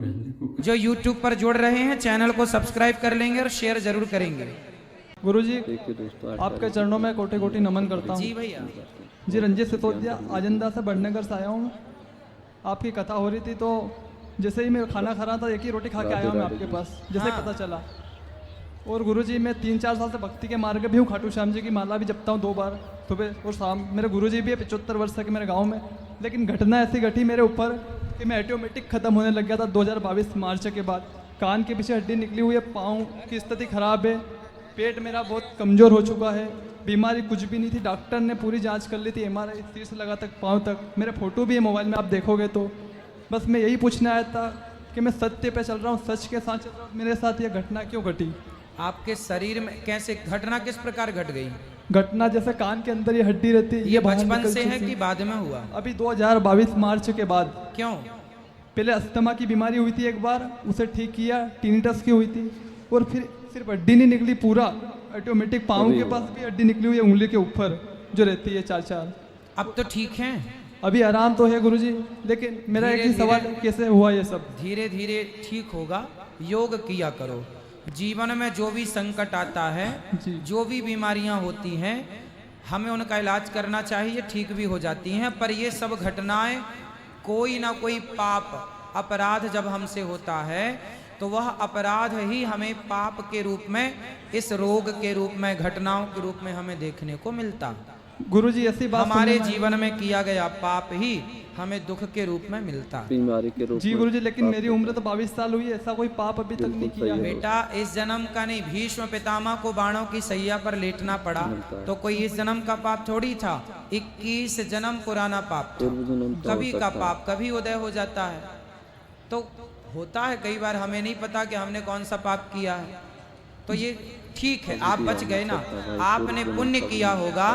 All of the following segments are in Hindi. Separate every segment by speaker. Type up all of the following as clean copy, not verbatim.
Speaker 1: जो YouTube पर जुड़ रहे हैं चैनल को सब्सक्राइब कर लेंगे और शेयर जरूर करेंगे।
Speaker 2: गुरुजी आपके चरणों में कोटि कोटि नमन करता हूँ।
Speaker 1: जी भैया।
Speaker 2: जी रंजीत सिसोदिया आजंदा से बड़नगर से आया हूँ। आपकी कथा हो रही थी तो जैसे ही मैं खाना खा रहा था एक ही रोटी खा के आया हूँ मैं आपके पास, जैसे
Speaker 1: हाँ।
Speaker 2: पता चला। और गुरुजी मैं 3-4 साल से भक्ति के मार्ग भी हूँ। खाटू श्याम जी की माला भी जपता हूँ 2 बार सुबह और शाम। मेरे गुरुजी भी है 75 वर्ष के मेरे गाँव में। लेकिन घटना ऐसी घटी मेरे ऊपर कि मैं ऑटोमेटिक ख़त्म होने लग गया था 2022 मार्च के बाद। कान के पीछे हड्डी निकली हुई है, पाँव की स्थिति खराब है, पेट मेरा बहुत कमज़ोर हो चुका है, बीमारी कुछ भी नहीं थी। डॉक्टर ने पूरी जांच कर ली थी, MRI सिर से लगा तक पाँव तक। मेरे फोटो भी है मोबाइल में, आप देखोगे तो। बस मैं यही पूछने आया था कि मैं सत्य पे चल रहा हूँ, सच के साथ चल रहा हूँ, मेरे साथ ये घटना क्यों घटी?
Speaker 1: आपके शरीर में कैसे घटना किस प्रकार घट गई?
Speaker 2: घटना जैसे कान के अंदर ये हड्डी रहती है,
Speaker 1: ये
Speaker 2: बाहर
Speaker 1: बचपन
Speaker 2: निकल
Speaker 1: से है
Speaker 2: चुकी
Speaker 1: कि बाद में हुआ?
Speaker 2: अभी 2022 मार्च के बाद।
Speaker 1: क्यों?
Speaker 2: पहले अस्थमा की बीमारी हुई थी एक बार, उसे ठीक किया, टिनिटस की हुई थी। और फिर सिर्फ हड्डी नहीं निकली, पूरा ऑटोमेटिक पाँव के पास भी हड्डी निकली हुई है, उंगली के ऊपर जो रहती है 4-4।
Speaker 1: अब तो ठीक है?
Speaker 2: अभी आराम तो है गुरुजी, लेकिन मेरा एक ही सवाल है, कैसे हुआ ये सब?
Speaker 1: धीरे धीरे ठीक होगा। योग किया करो। जीवन में जो भी संकट आता है, जो भी बीमारियां होती हैं, हमें उनका इलाज करना चाहिए, ठीक भी हो जाती हैं। पर ये सब घटनाएं कोई ना कोई पाप अपराध जब हमसे होता है तो वह अपराध ही हमें पाप के रूप में, इस रोग के रूप में, घटनाओं के रूप में हमें देखने को मिलता।
Speaker 2: गुरुजी ऐसी बात
Speaker 1: हमारे जीवन में किया गया पाप ही हमें दुख के रूप में मिलता,
Speaker 3: बीमारी के रूप
Speaker 2: जी गुरुजी। लेकिन मेरी उम्र तो 22 साल हुई है, ऐसा कोई पाप अभी तक नहीं किया है।
Speaker 1: बेटा इस जन्म का नहीं, भीष्म पितामह को बाणों की सैया पर लेटना पड़ा तो कोई इस जन्म का पाप थोड़ी था। 21 जन्म पुराना पाप था। कभी का पाप कभी उदय हो जाता है। तो होता है कई बार, हमें नहीं पता कि हमने कौन सा पाप किया है। तो ये ठीक है, आप बच गए ना, आपने पुण्य किया होगा।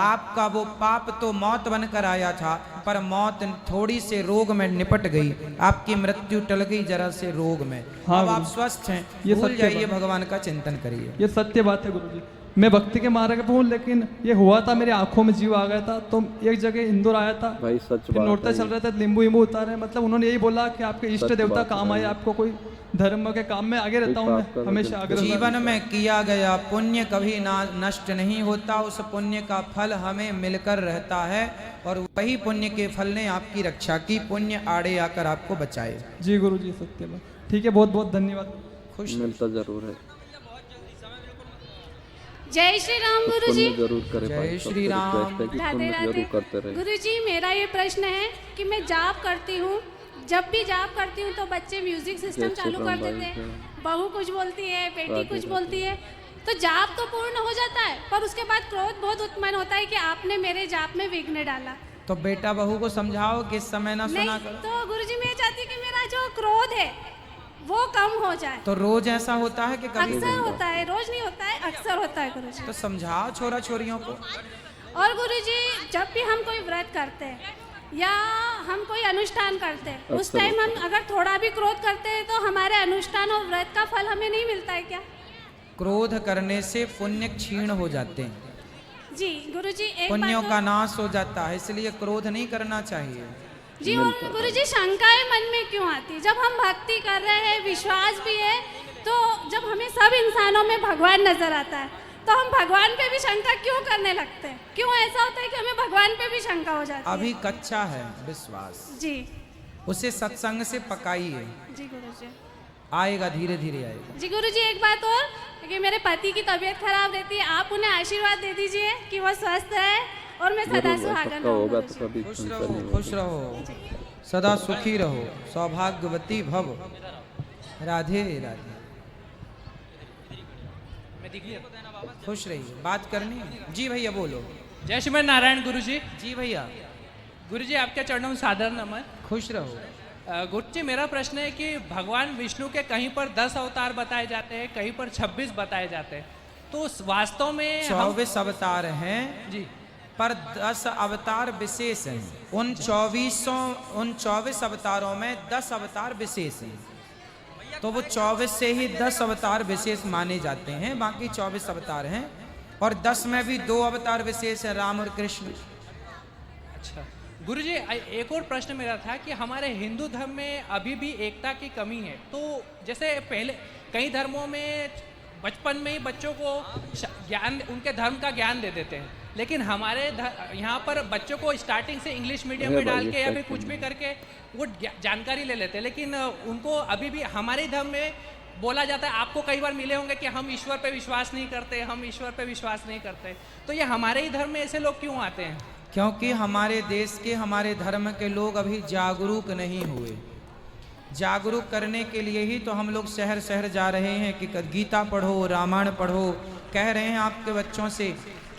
Speaker 1: आपका वो पाप तो मौत बनकर आया था, पर मौत थोड़ी से रोग में निपट गई, आपकी मृत्यु टल गई जरा से रोग में। अब आप स्वस्थ हैं, भूल जाइए, भगवान का चिंतन करिए।
Speaker 2: ये सत्य बात है गुरुजी। मैं भक्ति के मार्ग पे हूँ, लेकिन ये हुआ था मेरी आंखों में जीव आ गया था। तो एक जगह इंदौर आया था
Speaker 3: भाई, सच
Speaker 2: बात नोटता चल रहा था, नींबू वींबू उतारे। मतलब उन्होंने यही बोला कि आपके इष्ट देवता काम आए, आपको कोई धर्म के काम में आगे रहता हूँ मैं हमेशा आगे।
Speaker 1: जीवन में किया गया पुण्य कभी ना नष्ट नहीं होता, उस पुण्य का फल हमें मिलकर रहता है और वही पुण्य के फल ने आपकी रक्षा की, पुण्य आड़े आकर आपको बचाए।
Speaker 2: जी गुरुजी सत्य बात। ठीक है, बहुत बहुत धन्यवाद।
Speaker 1: खुश
Speaker 3: मिलता जरूर है।
Speaker 4: जय श्री राम गुरुजी।
Speaker 3: जरूर करें।
Speaker 1: जय श्री राम।
Speaker 4: राधे राधे।
Speaker 3: करते रहे।
Speaker 4: गुरुजी मेरा ये प्रश्न है कि मैं जाप करती हूँ, जब भी जाप करती हूँ तो बच्चे म्यूजिक सिस्टम चालू कर देते हैं, बहू कुछ बोलती है, बेटी कुछ बोलती है, तो जाप तो पूर्ण हो जाता है, पर उसके बाद क्रोध बहुत उत्पन्न होता है कि आपने मेरे जाप में विघ्न डाला।
Speaker 1: तो बेटा बहू को समझाओ कि इस समय ना सुना
Speaker 4: नहीं
Speaker 1: करो।
Speaker 4: तो गुरुजी मैं चाहती कि मेरा जो क्रोध है वो कम हो जाए।
Speaker 1: तो रोज ऐसा होता है कि कभी?
Speaker 4: अक्सर होता है, रोज नहीं होता है, अक्सर होता है गुरुजी।
Speaker 1: तो समझाओ छोरा छोरियों को।
Speaker 4: और गुरुजी जब भी हम कोई व्रत करते हैं या हम कोई अनुष्ठान करते हैं, उस टाइम हम अगर थोड़ा भी क्रोध करते हैं तो हमारे अनुष्ठान और व्रत का फल हमें नहीं मिलता है क्या?
Speaker 1: क्रोध करने से पुण्य क्षीण हो जाते हैं,
Speaker 4: जी गुरुजी एक
Speaker 1: पुण्यों
Speaker 4: बात
Speaker 1: का नाश हो जाता है, इसलिए क्रोध नहीं करना चाहिए।
Speaker 4: जी। और गुरुजी शंकाएं मन में क्यों आती? जब हम भक्ति कर रहे हैं, विश्वास भी है, तो जब हमें सब इंसानों में भगवान नजर आता है तो हम भगवान पे भी शंका क्यों करने लगते हैं? क्यों ऐसा होता है कि हमें भगवान पे भी शंका हो जाती है?
Speaker 1: अभी कच्चा है विश्वास,
Speaker 4: जी
Speaker 1: उसे सत्संग से पकाइए,
Speaker 4: जी गुरुजी।
Speaker 1: आएगा, धीरे धीरे आएगा।
Speaker 4: जी गुरुजी एक बात और कि मेरे पति की तबीयत खराब रहती है, आप उन्हें आशीर्वाद दे दीजिए कि वो स्वस्थ रहे और मैं सदा सुहागन
Speaker 3: होगा
Speaker 4: रहूं।
Speaker 3: तो कभी
Speaker 1: खुश रहो, खुश रहो, सदा सुखी रहो, सौभाग्यवती भव। राधे राधे। खुश रहिए, बात करनी है। जी भैया बोलो।
Speaker 5: जय श्रीमन नारायण गुरुजी।
Speaker 1: जी भैया।
Speaker 5: गुरुजी आपके चरणों में सादर नमन।
Speaker 1: खुश रहो।
Speaker 5: गुरुजी मेरा प्रश्न है कि भगवान विष्णु के कहीं पर 10 अवतार बताए जाते हैं, कहीं पर 26 बताए जाते हैं, तो वास्तव में
Speaker 1: 24 अवतार हैं
Speaker 5: जी,
Speaker 1: पर 10 अवतार विशेष हैं। उन 24 अवतारों में 10 अवतार विशेष हैं, तो वो 24 से ही 10 अवतार विशेष माने जाते हैं, बाकी 24 अवतार हैं। और 10 में भी 2 अवतार विशेष हैं, राम और कृष्ण।
Speaker 5: अच्छा गुरुजी एक और प्रश्न मेरा था कि हमारे हिंदू धर्म में अभी भी एकता की कमी है। तो जैसे पहले कई धर्मों में बचपन में ही बच्चों को ज्ञान, उनके धर्म का ज्ञान दे देते हैं, लेकिन हमारे यहाँ पर बच्चों को स्टार्टिंग से इंग्लिश मीडियम में डाल के या फिर कुछ भी करके वो जानकारी ले लेते हैं, लेकिन उनको अभी भी हमारे धर्म में बोला जाता है, आपको कई बार मिले होंगे कि हम ईश्वर पे विश्वास नहीं करते, हम ईश्वर पे विश्वास नहीं करते। तो ये हमारे ही धर्म में ऐसे लोग क्यों आते हैं?
Speaker 1: क्योंकि हमारे देश के, हमारे धर्म के लोग अभी जागरूक नहीं हुए। जागरूक करने के लिए ही तो हम लोग शहर शहर जा रहे हैं कि गीता पढ़ो, रामायण पढ़ो। कह रहे हैं आपके बच्चों से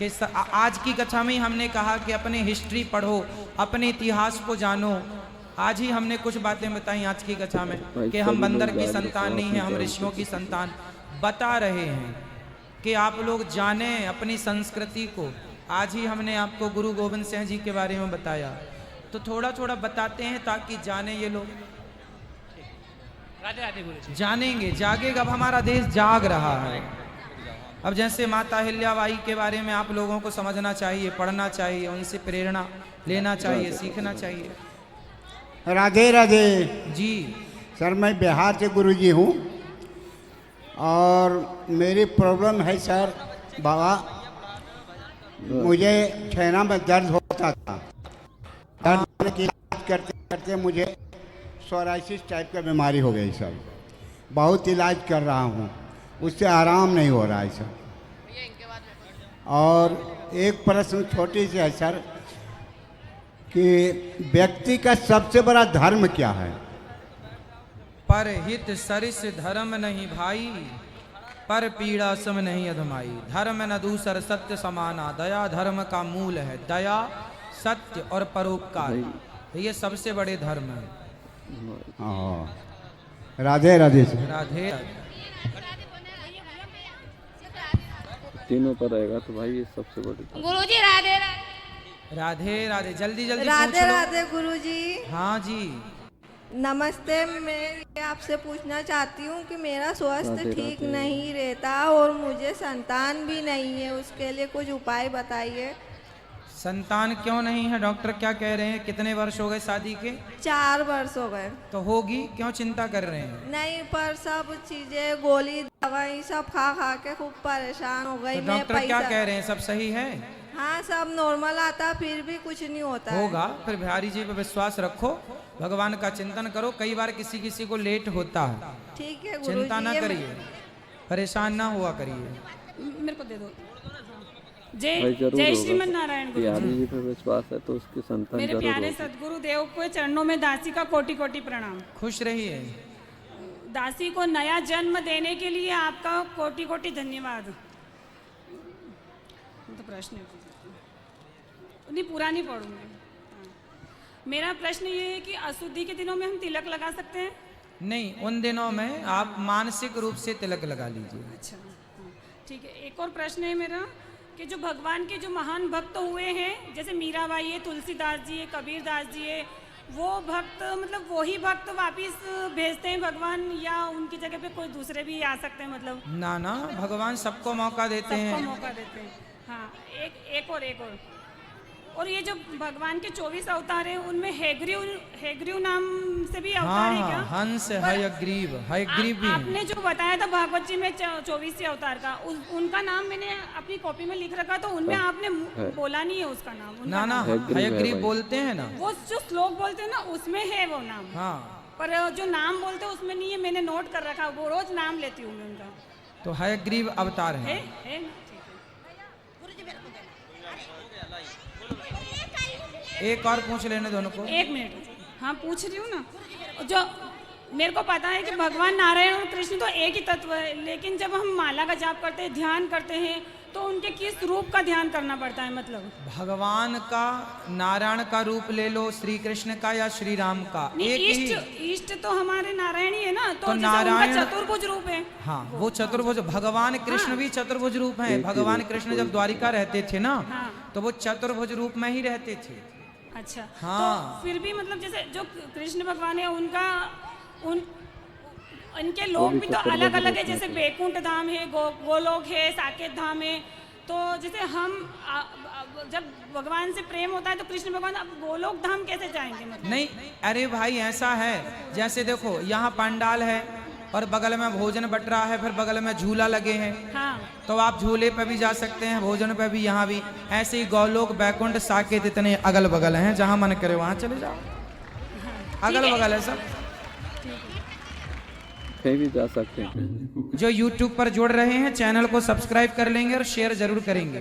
Speaker 1: कि आज की कक्षा में ही हमने कहा कि अपने हिस्ट्री पढ़ो, अपने इतिहास को जानो। आज ही हमने कुछ बातें बताई आज की कक्षा में कि हम बंदर की संतान नहीं है, हम ऋषियों की संतान। बता रहे हैं कि आप लोग जानें अपनी संस्कृति को। आज ही हमने आपको गुरु गोविंद सिंह जी के बारे में बताया, तो थोड़ा थोड़ा बताते हैं ताकि जाने ये लोग।
Speaker 5: राधे राधे गुरुजी।
Speaker 1: जानेंगे, जागेगा। अब हमारा देश जाग रहा है। अब जैसे माता अहिल्याबाई के बारे में आप लोगों को समझना चाहिए, पढ़ना चाहिए, उनसे प्रेरणा लेना चाहिए, सीखना चाहिए।
Speaker 3: राधे राधे
Speaker 1: जी
Speaker 3: सर, मैं बिहार से गुरुजी हूँ और मेरी प्रॉब्लम है सर बाबा, मुझे छेना में दर्द होता था। दर्द की इलाज करते करते मुझे सोराइसिस टाइप का बीमारी हो गई सर। बहुत इलाज कर रहा हूँ, उससे आराम नहीं हो रहा है सर। और एक प्रश्न छोटी सी है सर कि व्यक्ति का सबसे बड़ा धर्म क्या है?
Speaker 1: परहित सरिस धर्म नहीं भाई, पर पीड़ा सम नहीं अधमाई। धर्म न दूसर सत्य समाना, दया धर्म का मूल है। दया, सत्य और परोपकार, ये सबसे बड़े धर्म है।
Speaker 3: राधे राधे सर।
Speaker 1: राधे
Speaker 6: तीनों पर रहेगा तो भाई ये सबसे बड़ी।
Speaker 4: गुरुजी राधे
Speaker 1: राधे राधे। जल्दी जल्दी
Speaker 7: राधे
Speaker 1: पूछ लो।
Speaker 7: राधे गुरुजी।
Speaker 1: हाँ जी।
Speaker 7: नमस्ते। मैं ये आपसे पूछना चाहती हूँ कि मेरा स्वास्थ्य
Speaker 6: राधे
Speaker 7: ठीक
Speaker 6: राधे।
Speaker 7: नहीं रहता और मुझे संतान भी नहीं है, उसके लिए कुछ उपाय बताइए।
Speaker 1: संतान क्यों नहीं है? डॉक्टर क्या कह रहे हैं? कितने वर्ष हो गए शादी के?
Speaker 7: 4 वर्ष हो गए।
Speaker 1: तो होगी, क्यों चिंता कर रहे हैं?
Speaker 7: नहीं, पर सब चीजें, गोली दवाई सब खा खा के खूब परेशान हो गई।
Speaker 1: तो डॉक्टर क्या कह रहे हैं? सब सही है?
Speaker 7: हाँ, सब नॉर्मल आता, फिर भी कुछ नहीं होता है।
Speaker 1: होगा। फिर बिहारी जी पे विश्वास रखो, भगवान का चिंतन करो। कई बार किसी किसी को लेट होता है।
Speaker 7: ठीक है गुरुजी।
Speaker 1: चिंता ना करिए, परेशान ना हुआ करिए।
Speaker 8: मेरे को दे दो। जय
Speaker 6: भाई जरूर
Speaker 8: जय
Speaker 6: होगा।
Speaker 8: श्रीमन नारायण गुरु
Speaker 6: बिहारी
Speaker 8: जी।
Speaker 6: जी पर विश्वास है तो उसकी संतान
Speaker 8: मेरे
Speaker 6: जरूर
Speaker 8: प्यारे
Speaker 6: होगी।
Speaker 8: सदगुरु देव के चरणों में दासी का कोटि कोटि प्रणाम।
Speaker 1: खुश रहिए।
Speaker 8: दासी को नया जन्म देने के लिए आपका कोटि कोटि धन्यवाद। तो प्रश्न नहीं, पूरा नहीं पढ़ूंगी। मेरा प्रश्न ये है कि अशुद्धि के दिनों में हम तिलक लगा सकते हैं?
Speaker 1: नहीं, उन दिनों में आप मानसिक रूप से तिलक लगा लीजिए।
Speaker 8: अच्छा, हाँ, ठीक है। एक और प्रश्न है मेरा कि जो भगवान के जो महान भक्त हुए हैं, जैसे मीराबाई है, तुलसीदास जी है, कबीरदास जी है, वो भक्त मतलब वही भक्त वापिस भेजते हैं भगवान, या उनकी जगह पे कोई दूसरे भी आ सकते हैं? मतलब
Speaker 1: ना ना, भगवान सबको मौका देते
Speaker 8: सबको
Speaker 1: हैं।
Speaker 8: मौका देते हैं। हाँ, एक और ये जो भगवान के 24 अवतार हैं, उनमें हैग्रीव नाम से भी अवतार है क्या?
Speaker 1: हाँ, हंस, हयग्रीव, हयग्रीव भी है।
Speaker 8: आपने जो बताया था भागवत जी में 24 अवतार का, उनका नाम मैंने अपनी कॉपी में लिख रखा, तो उनमें आपने बोला नहीं है उसका नाम? उनका
Speaker 1: ना ना,
Speaker 8: नाम।
Speaker 1: हयग्रीव बोलते हैं ना।
Speaker 8: वो जो श्लोक बोलते हैं ना, उसमें है वो नाम।
Speaker 1: हाँ,
Speaker 8: पर जो नाम बोलते हैं उसमें नहीं है, मैंने नोट कर रखा, वो रोज नाम लेती हूँ मैं उनका।
Speaker 1: तो हयग्रीव अवतार है।
Speaker 8: है ना?
Speaker 1: एक और पूछ लेने दोनों को।
Speaker 8: 1 मिनट। हाँ, पूछ रही हूँ ना। जो मेरे को पता है कि भगवान नारायण और कृष्ण तो एक ही तत्व है, लेकिन जब हम माला का जाप करते हैं, ध्यान करते हैं, तो उनके किस रूप का ध्यान करना पड़ता है? मतलब
Speaker 1: भगवान का, नारायण का रूप ले लो, श्री कृष्ण का या श्री राम का, एक ही।
Speaker 8: इष्ट तो हमारे नारायण ही है ना, तो जैसे
Speaker 1: नारायण
Speaker 8: उनका चतुर्भुज रूप है।
Speaker 1: हाँ, वो चतुर्भुज। भगवान कृष्ण भी चतुर्भुज रूप हैं। भगवान कृष्ण जब द्वारिका रहते थे ना, तो वो चतुर्भुज रूप में ही रहते थे।
Speaker 8: अच्छा,
Speaker 1: हाँ।
Speaker 8: तो फिर भी मतलब जैसे जो कृष्ण भगवान है, उनके लोग भी तो अलग अलग है, जैसे बैकुंठ धाम है, गोलोक है, साकेत धाम है, तो जैसे हम जब भगवान से प्रेम होता है तो कृष्ण भगवान अब गोलोक धाम कैसे जाएंगे मतलब?
Speaker 1: नहीं, अरे भाई ऐसा है, जैसे देखो यहाँ पंडाल है और बगल में भोजन बट रहा है, फिर बगल में झूला लगे हैं,
Speaker 8: हाँ
Speaker 1: तो आप झूले पे भी जा सकते हैं, भोजन पे भी, यहाँ भी। ऐसे ही गौलोक, बैकुंठ, साकेत इतने अगल बगल हैं, जहाँ मन करे वहाँ चले जाओ, अगल बगल है सब।
Speaker 6: कहीं भी जा सकते हैं।
Speaker 1: जो YouTube पर जुड़ रहे हैं चैनल को सब्सक्राइब कर लेंगे और शेयर जरूर करेंगे।